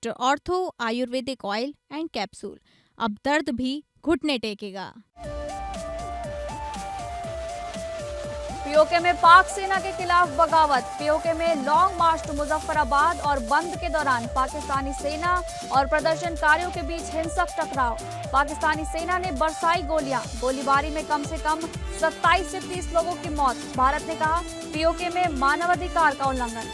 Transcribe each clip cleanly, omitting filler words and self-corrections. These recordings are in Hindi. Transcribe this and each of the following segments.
Doctor ortho Ayurvedic oil and capsule. अब दर्द भी घुटने टेकेगा। पीओके में पाक सेना के खिलाफ बगावत। पीओके में लॉन्ग मार्च टू मुजफ्फराबाद और बंद के दौरान पाकिस्तानी सेना और प्रदर्शनकारियों के बीच हिंसक टकराव। पाकिस्तानी सेना ने बरसाई गोलियां। गोलीबारी में कम से कम 27 से 30 लोगों की मौत। भारत ने कहा पीओके में मानवाधिकार का उल्लंघन।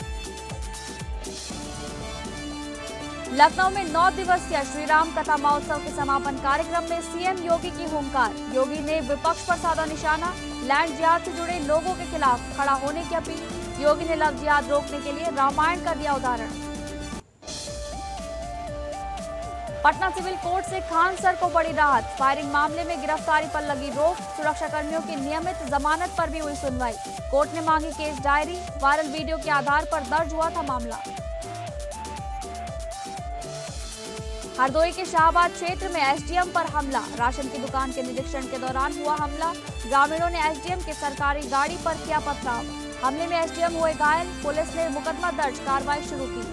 लखनऊ में 9 दिवसीय श्री राम कथा महोत्सव के समापन कार्यक्रम में सीएम योगी की हुंकार। योगी ने विपक्ष पर साधा निशाना। लैंड जिहाद से जुड़े लोगों के खिलाफ खड़ा होने की अपील। योगी ने लव जिहाद रोकने के लिए रामायण का दिया उदाहरण। पटना सिविल कोर्ट से खान सर को बड़ी राहत। फायरिंग मामले में गिरफ्तारी पर लगी रोक। सुरक्षा कर्मियों की नियमित जमानत पर भी हुई सुनवाई। कोर्ट ने मांगी केस डायरी। वायरल वीडियो के आधार पर दर्ज हुआ था मामला। हरदोई के शाहबाद क्षेत्र में एसडीएम पर हमला। राशन की दुकान के निरीक्षण के दौरान हुआ हमला। ग्रामीणों ने एसडीएम की सरकारी गाड़ी पर किया पथराव। हमले में एसडीएम हुए घायल। पुलिस ने मुकदमा दर्ज कार्रवाई शुरू की।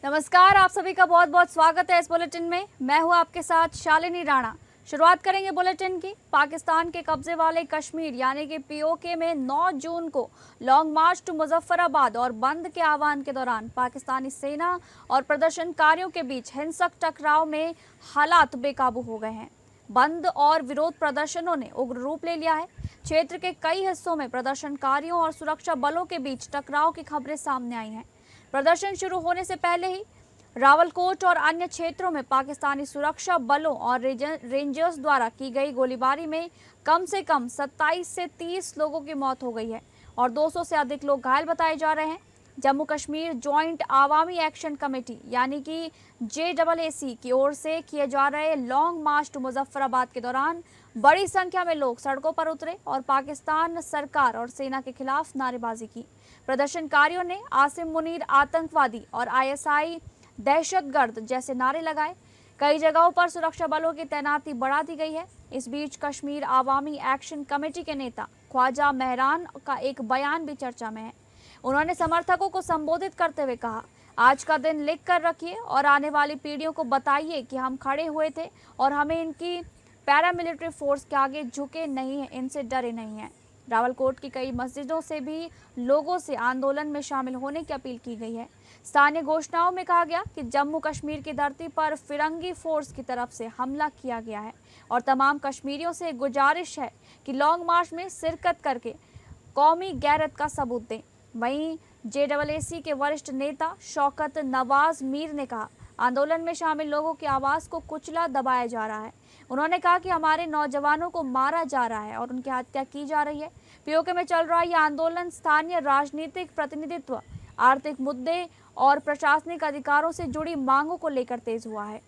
नमस्कार, आप सभी का बहुत बहुत स्वागत है इस बुलेटिन में। मैं हूं आपके साथ शालिनी राणा। शुरुआत करेंगे बुलेटिन की। पाकिस्तान के कब्जे वाले कश्मीर यानी कि पीओके में 9 जून को लॉन्ग मार्च टू मुजफ्फराबाद और बंद के आह्वान के दौरान पाकिस्तानी सेना और प्रदर्शनकारियों के बीच हिंसक टकराव में हालात बेकाबू हो गए हैं। बंद और विरोध प्रदर्शनों ने उग्र रूप ले लिया है। क्षेत्र के कई हिस्सों में प्रदर्शनकारियों और सुरक्षा बलों के बीच टकराव की खबरें सामने आई हैं। प्रदर्शन शुरू होने से पहले ही रावलकोट और अन्य क्षेत्रों में पाकिस्तानी सुरक्षा बलों और रेंजर्स द्वारा की गई गोलीबारी में कम से कम 27 से 30 लोगों की मौत हो गई है और 200 से अधिक लोग घायल बताए जा रहे हैं। Jammu Kashmir joint Awami action committee यानी कि JAAC की ओर से किए जा रहे लॉन्ग मार्च टू मुजफ्फराबाद के दौरान बड़ी संख्या में लोग सड़कों पर उतरे और पाकिस्तान सरकार और सेना के खिलाफ नारेबाजी की। प्रदर्शनकारियों ने आसिम मुनीर आतंकवादी और ISI दहशतगर्द जैसे नारे लगाए। कई जगहों पर सुरक्षा बलों की तैनाती बढ़ा दी गई है। इस बीच कश्मीर आवामी एक्शन कमेटी के नेता ख्वाजा मेहरान का एक बयान भी चर्चा में है। उन्होंने समर्थकों को संबोधित करते हुए कहा, आज का दिन लिख कर रखिए और आने वाली पीढ़ियों को बताइए कि हम खड़े हुए थे और हमें इनकी पैरामिलिट्री फोर्स के आगे झुके नहीं हैं, इनसे डरे नहीं हैं। रावलकोट की कई मस्जिदों से भी लोगों से आंदोलन में शामिल होने की अपील की गई है। स्थानीय घोषणाओं में कहा गया कि जम्मू कश्मीर की धरती पर फिरंगी फोर्स की तरफ से हमला किया गया है और तमाम कश्मीरियों से गुजारिश है कि लॉन्ग मार्च में शिरकत करके कौमी गैरत का सबूत दें। वहीं JAAC के वरिष्ठ नेता शौकत नवाज मीर ने कहा, आंदोलन में शामिल लोगों की आवाज़ को कुचला दबाया जा रहा है। उन्होंने कहा कि हमारे नौजवानों को मारा जा रहा है और उनकी हत्या की जा रही है। पीओके में चल रहा यह आंदोलन स्थानीय राजनीतिक प्रतिनिधित्व, आर्थिक मुद्दे और प्रशासनिक अधिकारों से जुड़ी मांगों को लेकर तेज हुआ है।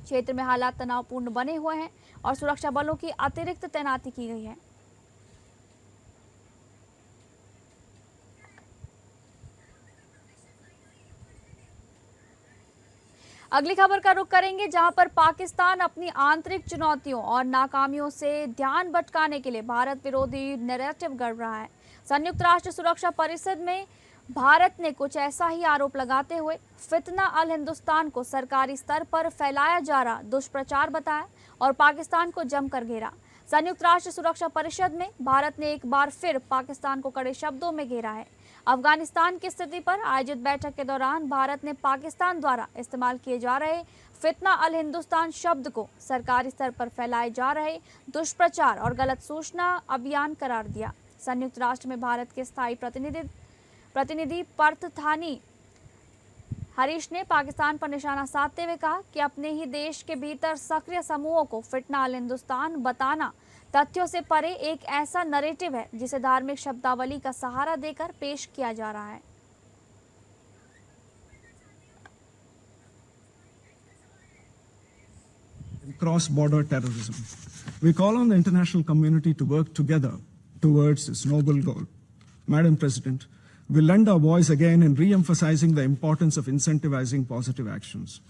क्षेत्र में हालात तनावपूर्ण बने हुए हैं और सुरक्षा बलों की अतिरिक्त तैनाती की गई है। अगली खबर का रुख करेंगे, जहां पर पाकिस्तान अपनी आंतरिक चुनौतियों और नाकामियों से ध्यान भटकाने के लिए भारत विरोधी नैरेटिव गढ़ रहा है। संयुक्त राष्ट्र सुरक्षा परिषद में भारत ने कुछ ऐसा ही आरोप लगाते हुए फितना अल हिंदुस्तान को सरकारी स्तर पर फैलाया जा रहा दुष्प्रचार बताया और पाकिस्तान को जमकर घेरा। संयुक्त राष्ट्र सुरक्षा परिषद में भारत ने एक बार फिर पाकिस्तान को कड़े शब्दों में घेरा है। अफगानिस्तान की स्थिति पर आयोजित बैठक के दौरान भारत ने पाकिस्तान द्वारा इस्तेमाल किए जा रहे फितना अल हिंदुस्तान शब्द को सरकारी स्तर पर फैलाए जा रहे दुष्प्रचार और गलत सूचना अभियान करार दिया। संयुक्त राष्ट्र में भारत के स्थायी प्रतिनिधि पार्थानी हरीश ने पाकिस्तान पर निशाना साधते हुए कहा कि अपने ही देश के भीतर सक्रिय समूहों को फितना अल हिंदुस्तान बताना तथ्यों से परे एक ऐसा नैरेटिव है जिसे धार्मिक शब्दावली का सहारा देकर पेश किया जा रहा है। Cross-border terrorism. We call on the international community to work together towards this noble goal. Madam President, we lend our voice again in re-emphasizing the importance of incentivizing positive actions.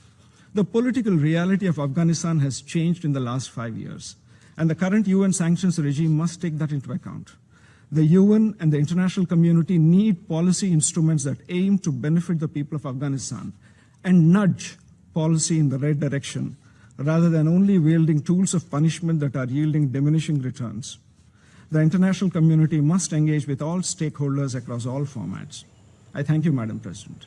The political reality of Afghanistan has changed in the last 5 years, and the current UN sanctions regime must take that into account. The UN and the international community need policy instruments that aim to benefit the people of Afghanistan and nudge policy in the right direction, rather than only wielding tools of punishment that are yielding diminishing returns. The international community must engage with all stakeholders across all formats. I thank you, Madam President.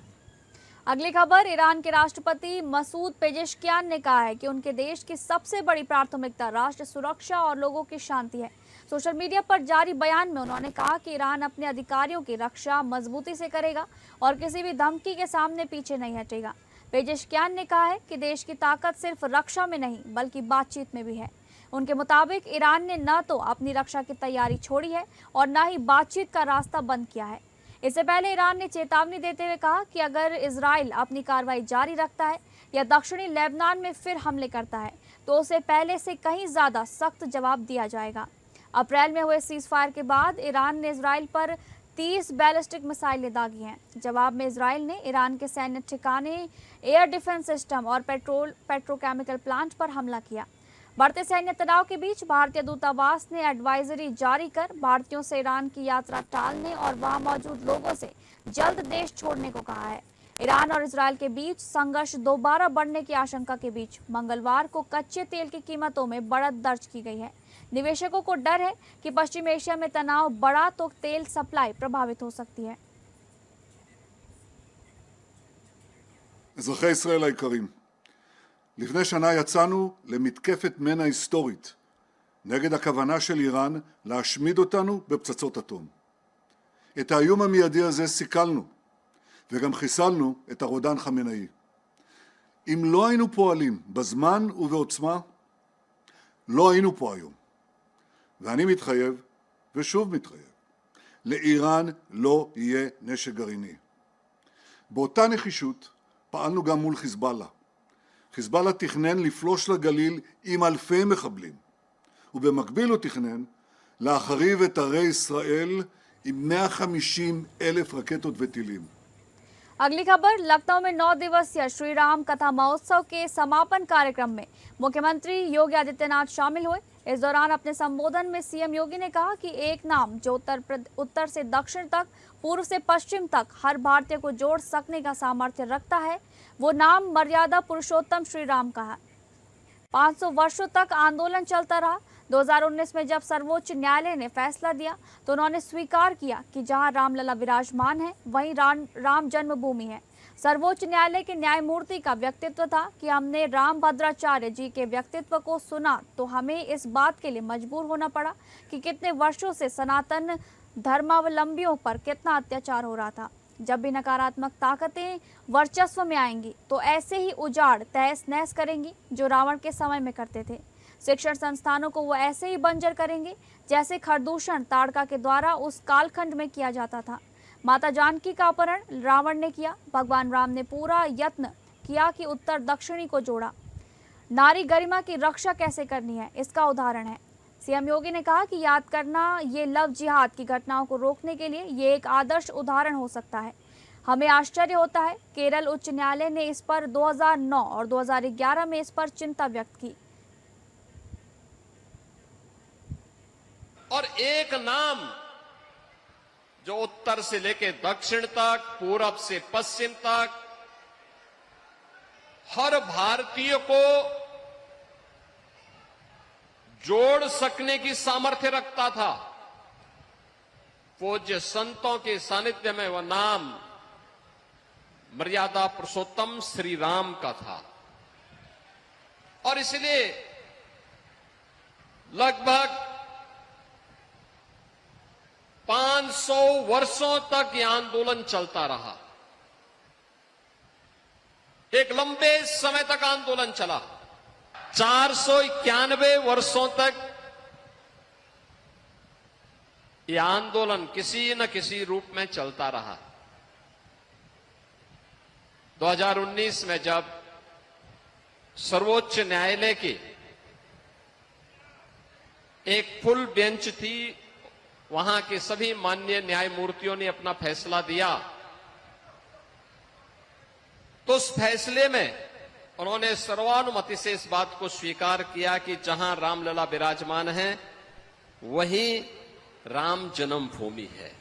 अगली खबर, ईरान के राष्ट्रपति मसूद पेजेश्कियान ने कहा है कि उनके देश की सबसे बड़ी प्राथमिकता राष्ट्र सुरक्षा और लोगों की शांति है। सोशल मीडिया पर जारी बयान में उन्होंने कहा कि ईरान अपने अधिकारियों की रक्षा मजबूती से करेगा और किसी भी धमकी के सामने पीछे नहीं हटेगा। पेजेश्कियान ने कहा है कि देश की ताकत सिर्फ रक्षा में नहीं बल्कि बातचीत में भी है। उनके मुताबिक ईरान ने न तो अपनी रक्षा की तैयारी छोड़ी है और न ही बातचीत का रास्ता बंद किया है। इससे पहले ईरान ने चेतावनी देते हुए कहा कि अगर इजराइल अपनी कार्रवाई जारी रखता है या दक्षिणी लेबनान में फिर हमले करता है तो उसे पहले से कहीं ज्यादा सख्त जवाब दिया जाएगा। अप्रैल में हुए सीज फायर के बाद ईरान ने इजराइल पर 30 बैलिस्टिक मिसाइलें दागी हैं। जवाब में इजराइल ने ईरान के सैन्य ठिकाने, एयर डिफेंस सिस्टम और पेट्रोकेमिकल प्लांट पर हमला किया। बढ़ते सैन्य तनाव के बीच भारतीय दूतावास ने एडवाइजरी जारी कर भारतीयों से ईरान की यात्रा टालने और वहां मौजूद लोगों से जल्द देश छोड़ने को कहा है। ईरान और इजराइल के बीच संघर्ष दोबारा बढ़ने की आशंका के बीच मंगलवार को कच्चे तेल की कीमतों में बढ़त दर्ज की गई है। निवेशकों को डर है कि पश्चिम एशिया में तनाव बढ़ा तो तेल सप्लाई प्रभावित हो सकती है। אזרחי ישראל היקרים, לפני שנה יצאנו למתקפת מנע היסטורית נגד הכוונה של איראן להשמיד אותנו בפצצות אטום. את האיום המיידי הזה סיכלנו, וגם חיסלנו את הרודן חמינאי. אם לא היינו פועלים בזמן ובעוצמה, לא היינו פה היום. ואני מתחייב, ושוב מתחייב, לאיראן לא יהיה נשק גרעיני. באותה נחישות פעלנו גם מול חיזבאללה. חיזבאללה תכנן לפלוש לגליל עם אלפי מחבלים, ובמקביל הוא תכנן להחריב את ערי ישראל עם 150,000 रकेटों וטילים. अगली खबर, लखनऊ में 9 दिवसीय श्री राम कथा महोत्सव के समापन कार्यक्रम में मुख्यमंत्री योगी आदित्यनाथ शामिल हुए। इस दौरान अपने संबोधन में सीएम योगी ने कहा कि एक नाम जो उत्तर से दक्षिण तक, पूर्व से पश्चिम तक हर भारतीय को जोड़ सकने का सामर्थ्य रखता है, वो नाम मर्यादा पुरुषोत्तम श्री राम का है। 500 वर्षों तक आंदोलन चलता रहा। 2019 में जब सर्वोच्च न्यायालय ने फैसला दिया तो उन्होंने स्वीकार किया कि जहां रामलला विराजमान है वहीं राम जन्मभूमि है। सर्वोच्च न्यायालय के न्यायमूर्ति का व्यक्तित्व था कि हमने राम भद्राचार्य जी के व्यक्तित्व को सुना तो हमें इस बात के लिए मजबूर होना पड़ा कि कितने वर्षों से सनातन धर्मावलंबियों पर कितना अत्याचार हो रहा था। जब भी नकारात्मक ताकतें वर्चस्व में आएंगी तो ऐसे ही उजाड़ तहस नहस करेंगी जो रावण के समय में करते थे। शिक्षण संस्थानों को वो ऐसे ही बंजर करेंगे जैसे खरदूषण ताड़का के द्वारा उस कालखंड में किया जाता था। माता जानकी का अपहरण रावण ने किया। भगवान राम ने पूरा यत्न किया कि उत्तर दक्षिणी को जोड़ा। नारी गरिमा की रक्षा कैसे करनी है इसका उदाहरण है। सीएम योगी ने कहा कि याद करना ये लव जिहाद की घटनाओं को रोकने के लिए ये एक आदर्श उदाहरण हो सकता है। हमें आश्चर्य होता है केरल उच्च न्यायालय ने इस पर 2009 और 2011 में इस पर चिंता व्यक्त की। और एक नाम जो उत्तर से लेकर दक्षिण तक, पूरब से पश्चिम तक हर भारतीय को जोड़ सकने की सामर्थ्य रखता था। पूज्य संतों के सानिध्य में वह नाम मर्यादा पुरुषोत्तम श्री राम का था और इसलिए लगभग 500 वर्षों तक यह आंदोलन चलता रहा। एक लंबे समय तक आंदोलन चला। 491 वर्षों तक यह आंदोलन किसी न किसी रूप में चलता रहा। 2019 में जब सर्वोच्च न्यायालय की एक फुल बेंच थी, वहां के सभी माननीय न्यायमूर्तियों ने अपना फैसला दिया तो उस फैसले में उन्होंने सर्वानुमति से इस बात को स्वीकार किया कि जहां रामलला विराजमान है वहीं राम जन्मभूमि है।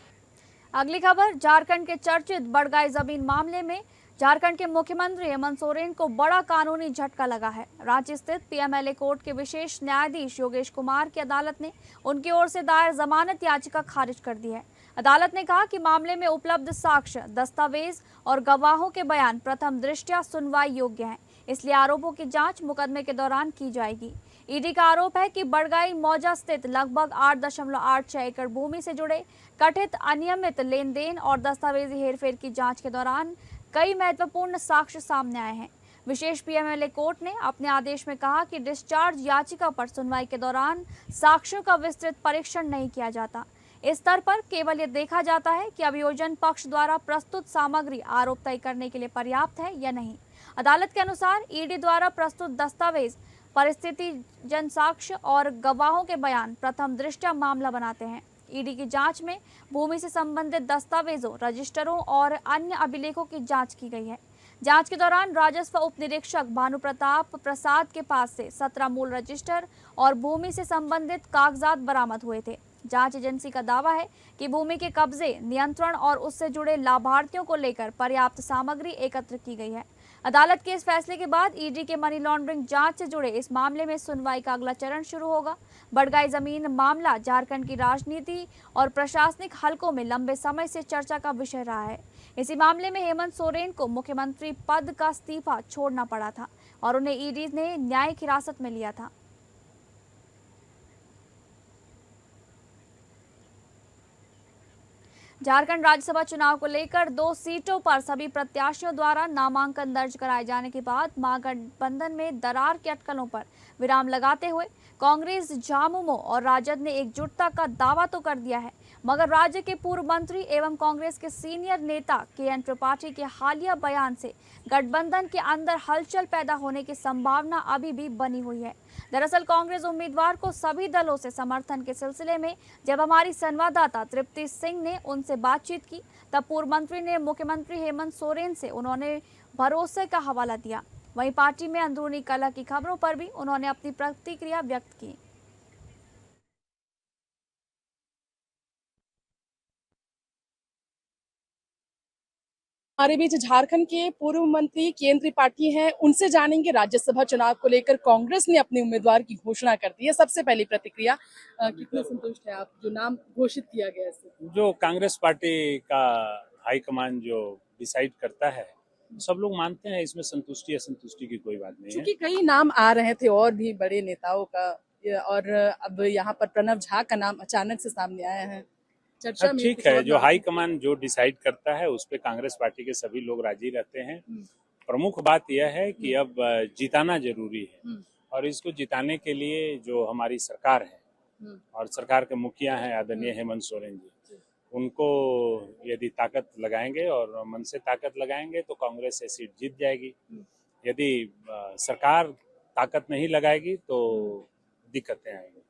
अगली खबर, झारखंड के चर्चित बढ़गाई जमीन मामले में झारखंड के मुख्यमंत्री हेमंत सोरेन को बड़ा कानूनी झटका लगा है। रांची स्थित पीएमएलए कोर्ट के विशेष न्यायाधीश योगेश कुमार की अदालत ने उनकी ओर से दायर जमानत याचिका खारिज कर दी है। अदालत ने कहा कि मामले में उपलब्ध साक्ष्य, दस्तावेज और गवाहों के बयान प्रथम दृष्टया सुनवाई योग्य हैं, इसलिए आरोपों की जांच मुकदमे के दौरान की जाएगी। ईडी का आरोप है कि बढ़गाई मौजा स्थित लगभग 8.86 एकड़ भूमि से जुड़े कथित अनियमित लेन देन और दस्तावेजी हेरफेर की जांच के दौरान कई महत्वपूर्ण साक्ष्य सामने आए हैं। विशेष पीएमएलए कोर्ट ने अपने आदेश में कहा कि डिस्चार्ज याचिका पर सुनवाई के दौरान साक्ष्यों का विस्तृत परीक्षण नहीं किया जाता। इस स्तर पर केवल ये देखा जाता है कि अभियोजन पक्ष द्वारा प्रस्तुत सामग्री आरोप तय करने के लिए पर्याप्त है या नहीं। अदालत के अनुसार ईडी द्वारा प्रस्तुत दस्तावेज, परिस्थिति जन साक्ष्य और गवाहों के बयान प्रथम दृष्टया मामला बनाते हैं। ईडी की जांच में भूमि से संबंधित दस्तावेजों, रजिस्टरों और अन्य अभिलेखों की जांच की गई है। जांच के दौरान राजस्व उप निरीक्षक भानु प्रताप प्रसाद के पास से 17 मूल रजिस्टर और भूमि से संबंधित कागजात बरामद हुए थे। जांच एजेंसी का दावा है कि भूमि के कब्जे, नियंत्रण और उससे जुड़े लाभार्थियों को लेकर पर्याप्त सामग्री एकत्र की गई है। अदालत के इस फैसले के बाद ईडी के मनी लॉन्ड्रिंग जांच से जुड़े इस मामले में सुनवाई का अगला चरण शुरू होगा। बढ़गाई जमीन मामला झारखंड की राजनीति और प्रशासनिक हलकों में लंबे समय से चर्चा का विषय रहा है। इसी मामले में हेमंत सोरेन को मुख्यमंत्री पद का इस्तीफा छोड़ना पड़ा था और उन्हें ईडी ने न्यायिक हिरासत में लिया था। झारखंड राज्यसभा चुनाव को लेकर 2 सीटों पर सभी प्रत्याशियों द्वारा नामांकन दर्ज कराए जाने के बाद महागठबंधन में दरार की अटकलों पर विराम लगाते हुए कांग्रेस, झामुमो और राजद ने एकजुटता का दावा तो कर दिया है, मगर राज्य के पूर्व मंत्री एवं कांग्रेस के सीनियर नेता के.एन. त्रिपाठी के हालिया बयान से गठबंधन के अंदर हलचल पैदा होने की संभावना अभी भी बनी हुई है। दरअसल कांग्रेस उम्मीदवार को सभी दलों से समर्थन के सिलसिले में जब हमारी संवाददाता तृप्ति सिंह ने उनसे बातचीत की, तब पूर्व मंत्री ने मुख्यमंत्री हेमंत सोरेन से उन्होंने भरोसे का हवाला दिया। वहीं पार्टी में अंदरूनी कलह की खबरों पर भी उन्होंने अपनी प्रतिक्रिया व्यक्त की। हमारे बीच झारखंड के पूर्व मंत्री के.एन. त्रिपाठी हैं, उनसे जानेंगे राज्यसभा चुनाव को लेकर कांग्रेस ने अपने उम्मीदवार की घोषणा कर दी है। सबसे पहली प्रतिक्रिया, कितने संतुष्ट है आप जो नाम घोषित किया गया है? जो कांग्रेस पार्टी का हाईकमान जो डिसाइड करता है, सब लोग मानते हैं, इसमें संतुष्टि असंतुष्टि की कोई बात नहीं है। क्योंकि कई नाम आ रहे थे और भी बड़े नेताओं का, और अब यहाँ पर प्रणव झा का नाम अचानक से सामने आया है। चर्चा में ठीक है, जो हाईकमान जो डिसाइड करता है उस पे कांग्रेस पार्टी के सभी लोग राजी रहते हैं। प्रमुख बात यह है कि अब जिताना जरूरी है और इसको जिताने के लिए जो हमारी सरकार है और सरकार के मुखिया हैं आदरणीय हेमंत सोरेन जी, उनको यदि ताकत लगाएंगे और मन से ताकत लगाएंगे तो कांग्रेस से सीट जीत जाएगी। यदि सरकार ताकत नहीं लगाएगी तो दिक्कतें आएंगी।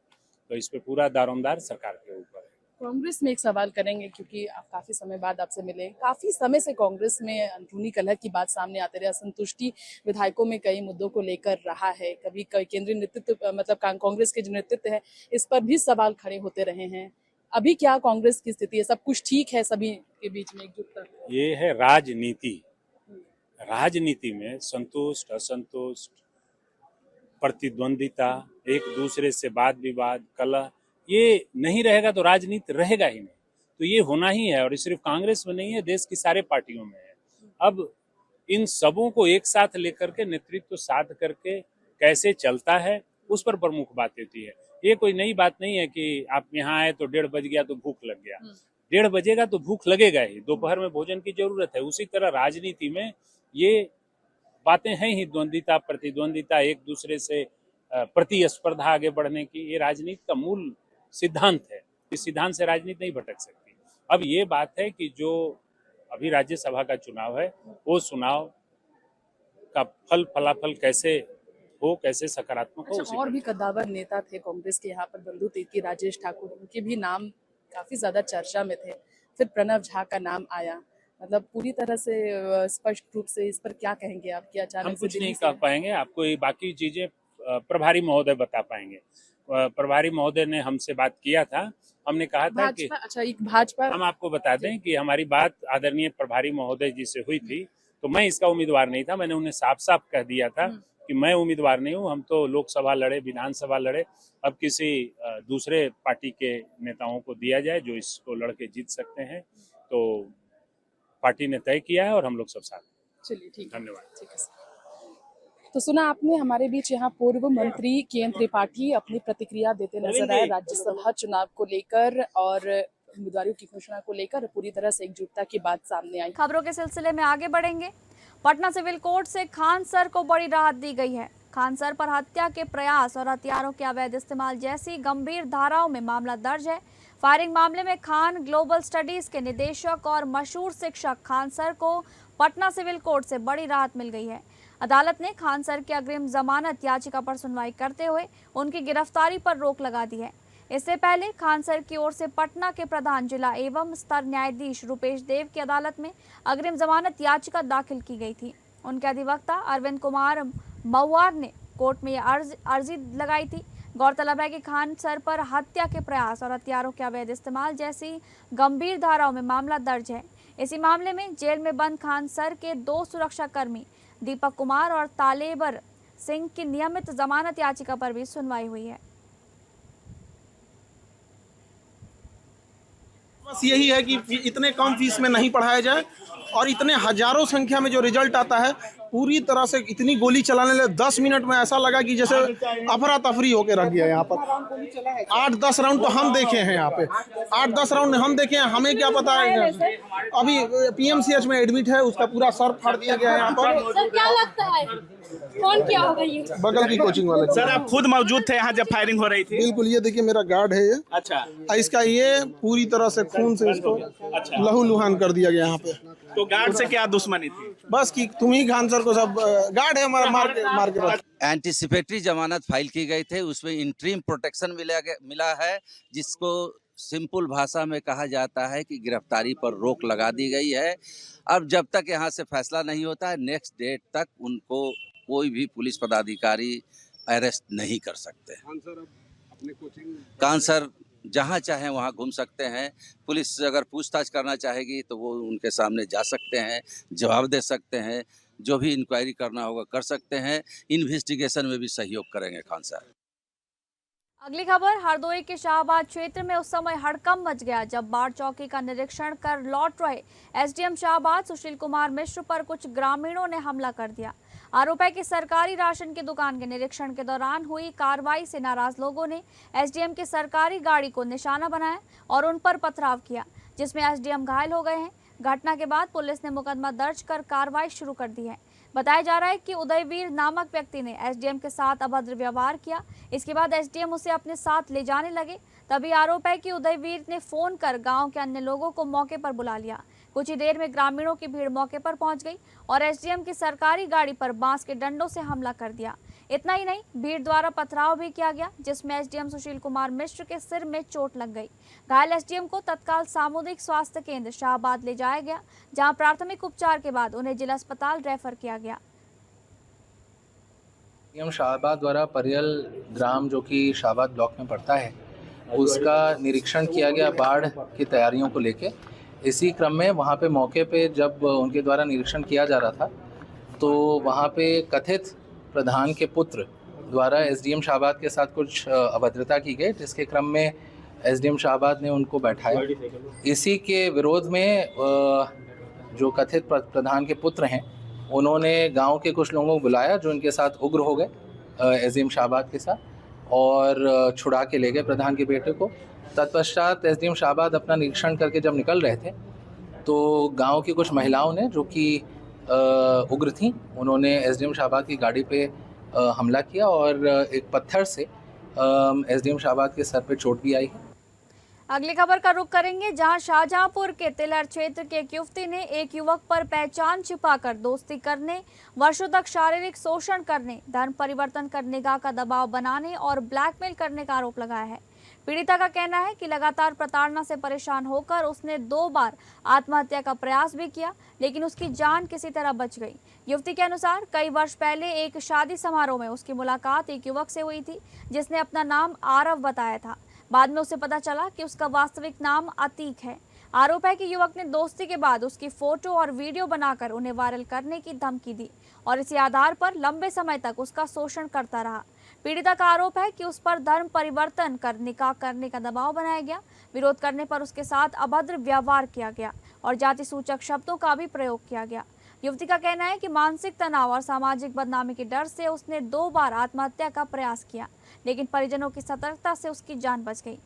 तो इस पे पूरा दारोमदार सरकार के ऊपर है। कांग्रेस में एक सवाल करेंगे, क्योंकि आप काफी समय बाद आपसे मिले। काफी समय से कांग्रेस में अंदरूनी कलह की बात सामने आते रहे, असंतुष्टि विधायकों में कई मुद्दों को लेकर रहा है। कभी केंद्रीय नेतृत्व, मतलब कांग्रेस के जो नेतृत्व है, इस पर भी सवाल खड़े होते रहे हैं। अभी क्या कांग्रेस की स्थिति है? सब कुछ ठीक है? सभी के बीच में एकजुटता? ये है राजनीति। राजनीति में संतुष्ट असंतुष्ट, प्रतिद्वंदिता, एक दूसरे से वाद विवाद, कलह, ये नहीं रहेगा तो राजनीति रहेगा ही नहीं। तो ये होना ही है और सिर्फ कांग्रेस में नहीं है, देश की सारे पार्टियों में है। अब इन सबों को एक साथ लेकर के नेतृत्व साध करके कैसे चलता है, उस पर प्रमुख बात होती है। ये कोई नई बात नहीं है कि आप यहाँ आए तो 1:30 बज गया तो भूख लग गया। 1:30 बजेगा तो भूख लगेगा ही, दोपहर में भोजन की जरूरत है। उसी तरह राजनीति में ये बातें हैं ही, द्वंद्विता, प्रतिद्वंदिता, एक दूसरे से प्रतिस्पर्धा आगे बढ़ने की, ये राजनीति का मूल सिद्धांत है। इस सिद्धांत से राजनीति नहीं भटक सकती। अब ये बात है कि जो अभी राज्यसभा का चुनाव है, वो चुनाव का फलाफल कैसे हो, कैसे सकारात्मक हो। अच्छा, और भी कद्दावर नेता थे कांग्रेस के यहाँ पर, बंधु तिर्की, राजेश ठाकुर, उनके भी नाम काफी ज्यादा चर्चा में थे। फिर प्रणव झा का नाम आया। मतलब पूरी तरह से स्पष्ट रूप से इस पर क्या कहेंगे आप? क्या अचानक हम कुछ नहीं कह पाएंगे, आपको ये बाकी चीजें प्रभारी महोदय बता पाएंगे। प्रभारी महोदय ने हमसे बात किया था। हमने कहा था कि भाजपा, अच्छा, एक भाजपा, हम आपको बता दें कि हमारी बात आदरणीय प्रभारी महोदय जी से हुई थी, तो मैं इसका उम्मीदवार नहीं था। मैंने उन्हें साफ साफ कह दिया था कि मैं उम्मीदवार नहीं हूं, हम तो लोकसभा लड़े, विधानसभा लड़े, अब किसी दूसरे पार्टी के नेताओं को दिया जाए जो इसको लड़के जीत सकते हैं। तो पार्टी ने तय किया है और हम लोग सब साथ। चलिए ठीक है, धन्यवाद। ठीक है सर। तो सुना आपने, हमारे बीच यहाँ पूर्व मंत्री के त्रिपाठी अपनी प्रतिक्रिया देते नजर आए राज्यसभा चुनाव को लेकर और उम्मीदवारों की घोषणा को लेकर पूरी तरह से एकजुटता की बात सामने आई। खबरों के सिलसिले में आगे बढ़ेंगे। पटना सिविल कोर्ट से खान सर को बड़ी राहत दी गई है। खान सर पर हत्या के प्रयास और हथियारों के अवैध इस्तेमाल जैसी गंभीर धाराओं में मामला दर्ज है। फायरिंग मामले में खान ग्लोबल स्टडीज के निदेशक और मशहूर शिक्षक खान सर को पटना सिविल कोर्ट से बड़ी राहत मिल गई है। अदालत ने खान सर की अग्रिम जमानत याचिका पर सुनवाई करते हुए उनकी गिरफ्तारी पर रोक लगा दी है। इससे पहले खान सर की ओर से पटना के प्रधान जिला एवं स्तर न्यायाधीश रुपेश देव की अदालत में अग्रिम जमानत याचिका दाखिल की गई थी। उनके अधिवक्ता अरविंद कुमार महुआर ने कोर्ट में अर्जी लगाई थी। गौरतलब है कि खान सर पर हत्या के प्रयास और हथियारों के अवैध इस्तेमाल जैसी गंभीर धाराओं में मामला दर्ज है। इसी मामले में जेल में बंद खान सर के 2 सुरक्षाकर्मी दीपक कुमार और तालेबर सिंह की नियमित जमानत याचिका पर भी सुनवाई हुई है। बस यही है कि इतने कम फीस में नहीं पढ़ाया जाए और इतने हजारों संख्या में जो रिजल्ट आता है पूरी तरह से इतनी गोली चलाने लगे 10 मिनट में ऐसा लगा कि जैसे अफरा तफरी होके रख गया। यहाँ पर 8-10 राउंड तो हम देखे हैं, यहाँ पे 8-10 राउंड हम देखे हैं, हमें क्या पता है। अभी पीएमसीएच में एडमिट है, उसका पूरा सर फाड़ दिया गया है यहाँ पर। सर क्या लगता है कौन क्या होगा ये? बगल की कोचिंग वाले। सर आप खुद मौजूद थे यहाँ जब फायरिंग हो रही थी? बिल्कुल, ये देखिए मेरा गार्ड है ये। अच्छा, इसका ये पूरी तरह से खून से इसको लहू लुहान कर दिया गया यहाँ पे। तो गार्ड से क्या दुश्मनी थी? बस कि तुम ही खान सर को सब गार्ड है हमारा मार के एंटीसिपेटरी जमानत फाइल की गई थी, उसमें इंटरिम प्रोटेक्शन मिला है, जिसको सिंपल भाषा में कहा जाता है कि गिरफ्तारी पर रोक लगा दी गई है। अब जब तक यहाँ से फैसला नहीं होता है, नेक्स्ट डेट तक उनको कोई भी पुलिस पदाधिकारी अरेस्ट नहीं कर सकते। खान सर जहाँ चाहे वहाँ घूम सकते हैं। पुलिस अगर पूछताछ करना चाहेगी तो वो उनके सामने जा सकते हैं, जवाब दे सकते हैं, जो भी इंक्वायरी करना होगा कर सकते हैं। इन्वेस्टिगेशन में भी सहयोग करेंगे खान सर। अगली खबर हरदोई के शाहबाद क्षेत्र में उस समय हड़कंप मच गया जब बाढ़ चौकी का निरीक्षण कर लौट रहे एसडीएम शाहबाद सुशील कुमार मिश्र पर कुछ ग्रामीणों ने हमला कर दिया। आरोप है कि सरकारी राशन की दुकान के निरीक्षण के दौरान हुई कार्रवाई से नाराज लोगों ने एसडीएम की सरकारी गाड़ी को निशाना बनाया और उन पर पथराव किया, जिसमें एसडीएम घायल हो गए हैं। घटना के बाद पुलिस ने मुकदमा दर्ज कर कार्रवाई शुरू कर दी है। बताया जा रहा है कि उदयवीर नामक व्यक्ति ने एसडीएम के साथ अभद्र व्यवहार किया। इसके बाद एसडीएम उसे अपने साथ ले जाने लगे। तभी आरोप है कि उदयवीर ने फोन कर गांव के अन्य लोगों को मौके पर बुला लिया। कुछ ही देर में ग्रामीणों की भीड़ मौके पर पहुंच गई और एसडीएम की सरकारी गाड़ी पर बांस के डंडों से हमला कर दिया। इतना ही नहीं, भीड़ द्वारा पथराव भी किया गया, जिसमें एसडीएम सुशील कुमार मिश्र के सिर में चोट लग गई। घायल एसडीएम को तत्काल सामुदायिक स्वास्थ्य केंद्र शाहबाद ले जाया गया, जहां प्राथमिक उपचार के बाद उन्हें जिला अस्पताल रेफर किया गया। शाहबाद द्वारा परियल ग्राम जो कि शाहबाद ब्लॉक में पड़ता है, उसका निरीक्षण किया गया बाढ़ की तैयारियों को लेके। इसी क्रम में वहाँ पे मौके पे जब उनके द्वारा निरीक्षण किया जा रहा था तो वहाँ पे कथित प्रधान के पुत्र द्वारा एसडीएम शाहबाद के साथ कुछ अभद्रता की गई, जिसके क्रम में एसडीएम शाहबाद ने उनको बैठाया। इसी के विरोध में जो कथित प्रधान के पुत्र हैं उन्होंने गांव के कुछ लोगों को बुलाया जो इनके साथ उग्र हो गए एसडीएम शाहबाद के साथ और छुड़ा के ले गए प्रधान के बेटे को। तत्पश्चात एसडीएम शाहबाद अपना निरीक्षण करके जब निकल रहे थे तो गांव की कुछ महिलाओं ने जो कि उग्र थीं, उन्होंने एसडीएम शाहबाद की गाड़ी पे हमला किया और एक पत्थर से एसडीएम शाहबाद के सर पे चोट भी आई है। अगली खबर का रुख करेंगे, जहां शाहजहांपुर के तिलर क्षेत्र के एक युवती ने एक युवक पर पहचान छिपाकर दोस्ती करने, वर्षों तक शारीरिक शोषण करने, धर्म परिवर्तन कर निकाह का दबाव बनाने और ब्लैकमेल करने का आरोप लगाया है। पीड़िता का कहना है कि लगातार प्रताड़ना से परेशान होकर उसने 2 बार आत्महत्या का प्रयास भी किया, लेकिन उसकी जान किसी तरह बच गई। युवती के अनुसार कई वर्ष पहले एक शादी समारोह में उसकी मुलाकात एक युवक से हुई थी, जिसने अपना नाम आरव बताया था। बाद में उसे पता चला कि उसका वास्तविक नाम अतीक है। आरोप है कि युवक ने दोस्ती के बाद उसकी फोटो और वीडियो बनाकर उन्हें वायरल करने की धमकी दी और इसी आधार पर लंबे समय तक उसका शोषण करता रहा। पीड़िता का आरोप है कि उस पर धर्म परिवर्तन कर निकाह करने का दबाव बनाया गया, विरोध करने पर उसके साथ अभद्र व्यवहार किया गया और जाति सूचक शब्दों का भी प्रयोग किया गया। युवती का कहना है कि मानसिक तनाव और सामाजिक बदनामी के डर से उसने 2 बार आत्महत्या का प्रयास किया, लेकिन परिजनों की सतर्कता से उसकी जान बच गई।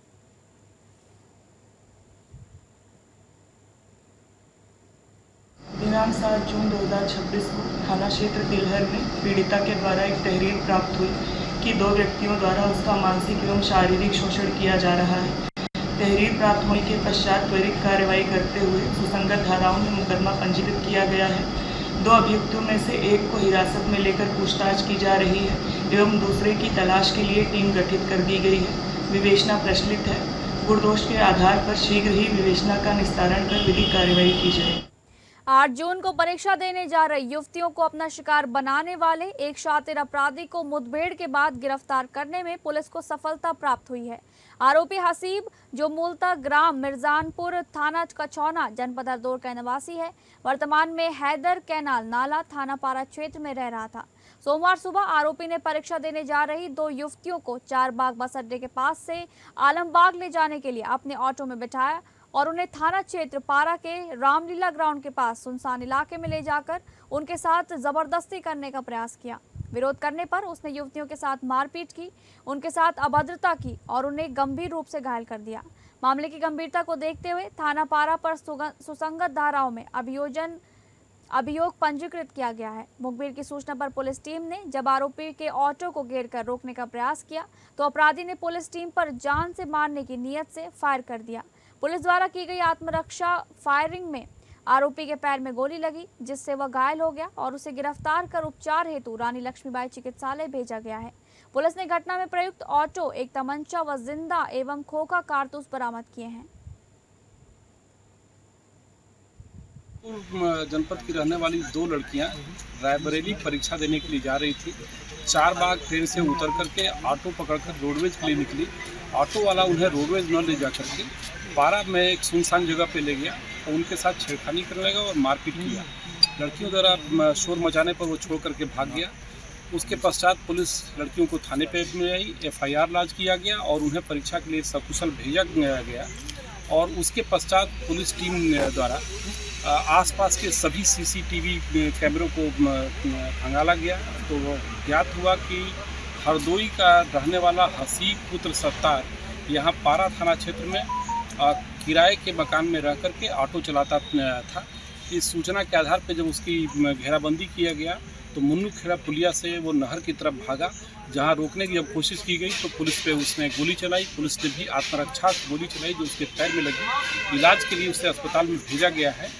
दिनांक 7 जून 2026 को थाना क्षेत्र तिलहर में पीड़िता के द्वारा एक तहरीर प्राप्त हुई कि 2 व्यक्तियों द्वारा उसका मानसिक एवं शारीरिक शोषण किया जा रहा है। तहरीर प्राप्त होने के पश्चात त्वरित कार्रवाई करते हुए सुसंगत धाराओं में मुकदमा पंजीकृत किया गया है। 2 अभियुक्तों में से एक को हिरासत में लेकर पूछताछ की जा रही है एवं दूसरे की तलाश के लिए टीम गठित कर दी गई है। विवेचना प्रचलित है। गुणदोष के आधार पर शीघ्र ही विवेचना का निस्तारण कर विधिक कार्रवाई की जाए। 8 जून को परीक्षा देने जा रही युवतियों को अपना शिकार बनाने वाले एक शातिर अपराधी को मुठभेड़ के बाद गिरफ्तार करने में पुलिस को सफलता प्राप्त हुई है। आरोपी हसीब, जो मूलतः ग्राम मिर्जानपुर, थाना कछौना, जनपद हरदौर का निवासी है, वर्तमान में हैदर कैनाल नाला थाना पारा क्षेत्र में रह रहा था। सोमवार सुबह आरोपी ने परीक्षा देने जा रही 2 युवतियों को चारबाग बस अड्डे के पास से आलमबाग ले जाने के लिए अपने ऑटो में बिठाया और उन्हें थाना क्षेत्र पारा के रामलीला ग्राउंड के पास सुनसान इलाके में ले जाकर उनके साथ जबरदस्ती करने का प्रयास किया। विरोध करने पर उसने युवतियों के साथ मारपीट की, उनके साथ अभद्रता की और उन्हें गंभीर रूप से घायल कर दिया। मामले की गंभीरता को देखते हुए थाना पारा पर सुसंगत धाराओं में अभियोग पंजीकृत किया गया है। मुखबिर की सूचना पर पुलिस टीम ने जब आरोपी के ऑटो को घेरकर रोकने का प्रयास किया तो अपराधी ने पुलिस टीम पर जान से मारने की नीयत से फायर कर दिया। पुलिस द्वारा की गई आत्मरक्षा फायरिंग में आरोपी के पैर में गोली लगी, जिससे वह घायल हो गया और उसे गिरफ्तार कर उपचार हेतु रानी लक्ष्मीबाई चिकित्सालय भेजा गया है। पुलिस ने घटना में प्रयुक्त ऑटो, एक तमंचा व जिंदा एवं खोखा कारतूस बरामद किए हैं। जनपद की रहने वाली 2 लड़कियां रायबरेली परीक्षा देने के लिए जा रही थी। चारबाग ट्रेन से उतर करके ऑटो पकड़कर रोडवेज के लिए निकली। ऑटो वाला उन्हें रोडवेज न ले जा करके पारा में एक सुनसान जगह पे ले गया और उनके साथ छेड़खानी करने लगा और मारपीट किया। लड़कियों द्वारा शोर मचाने पर वो छोड़ करके भाग गया। उसके पश्चात पुलिस लड़कियों को थाने पे में आई, FIR लॉन्च किया गया और उन्हें परीक्षा के लिए सकुशल भेजा गया और उसके पश्चात पुलिस टीम द्वारा आसपास के सभी CCTV कैमरों को खंगाला गया तो ज्ञात हुआ कि हरदोई का रहने वाला हसीब पुत्र सत्तार यहाँ पारा थाना क्षेत्र में किराए के मकान में रह कर के ऑटो चलाता था। इस सूचना के आधार पर जब उसकी घेराबंदी किया गया तो मुन्नू खेड़ा पुलिया से वो नहर की तरफ भागा, जहां रोकने की जब कोशिश की गई तो पुलिस पे उसने गोली चलाई। पुलिस ने भी आत्मरक्षा गोली चलाई जो उसके पैर में लगी। इलाज के लिए उसे अस्पताल में भेजा गया है।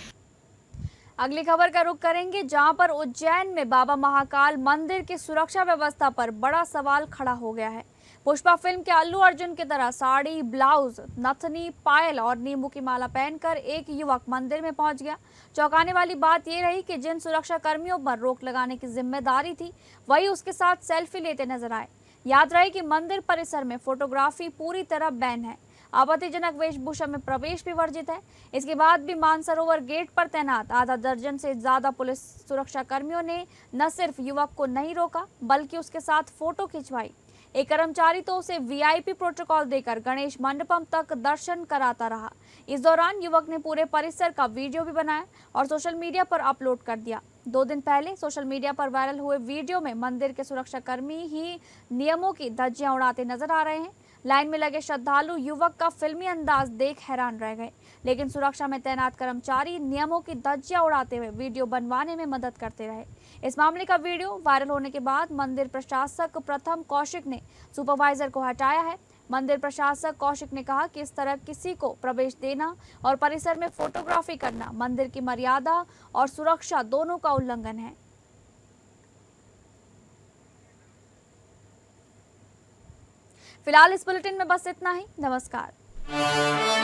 अगली खबर का रुख करेंगे, जहां पर उज्जैन में बाबा महाकाल मंदिर की सुरक्षा व्यवस्था पर बड़ा सवाल खड़ा हो गया है। पुष्पा फिल्म के अल्लू अर्जुन की तरह साड़ी, ब्लाउज, नथनी, पायल और नींबू की माला पहनकर एक युवक मंदिर में पहुंच गया। चौंकाने वाली बात यह रही कि जिन सुरक्षा कर्मियों पर रोक लगाने की जिम्मेदारी थी वही उसके साथ सेल्फी लेते नजर आए। याद रहे कि मंदिर परिसर में फोटोग्राफी पूरी तरह बैन है। आपत्तिजनक वेशभूषा में प्रवेश भी वर्जित है। इसके बाद भी मानसरोवर गेट पर तैनात आधा दर्जन से ज्यादा पुलिस सुरक्षा कर्मियों ने न सिर्फ युवक को नहीं रोका बल्कि उसके साथ फोटो खिंचवाई। एक कर्मचारी तो उसे VIP प्रोटोकॉल देकर गणेश मंडपम तक दर्शन कराता रहा। इस दौरान युवक ने पूरे परिसर का वीडियो भी बनाया और सोशल मीडिया पर अपलोड कर दिया। 2 दिन पहले सोशल मीडिया पर वायरल हुए वीडियो में मंदिर के सुरक्षा कर्मी ही नियमों की धज्जियां उड़ाते नजर आ रहे हैं। लाइन में लगे श्रद्धालु युवक का फिल्मी अंदाज देख हैरान रह गए, लेकिन सुरक्षा में तैनात कर्मचारी नियमों की धज्जियां उड़ाते हुए वीडियो बनवाने में मदद करते रहे। इस मामले का वीडियो वायरल होने के बाद मंदिर प्रशासक प्रथम कौशिक ने सुपरवाइजर को हटाया है। मंदिर प्रशासक कौशिक ने कहा कि इस तरह किसी को प्रवेश देना और परिसर में फोटोग्राफी करना मंदिर की मर्यादा और सुरक्षा दोनों का उल्लंघन है। फिलहाल इस बुलेटिन में बस इतना ही। नमस्कार।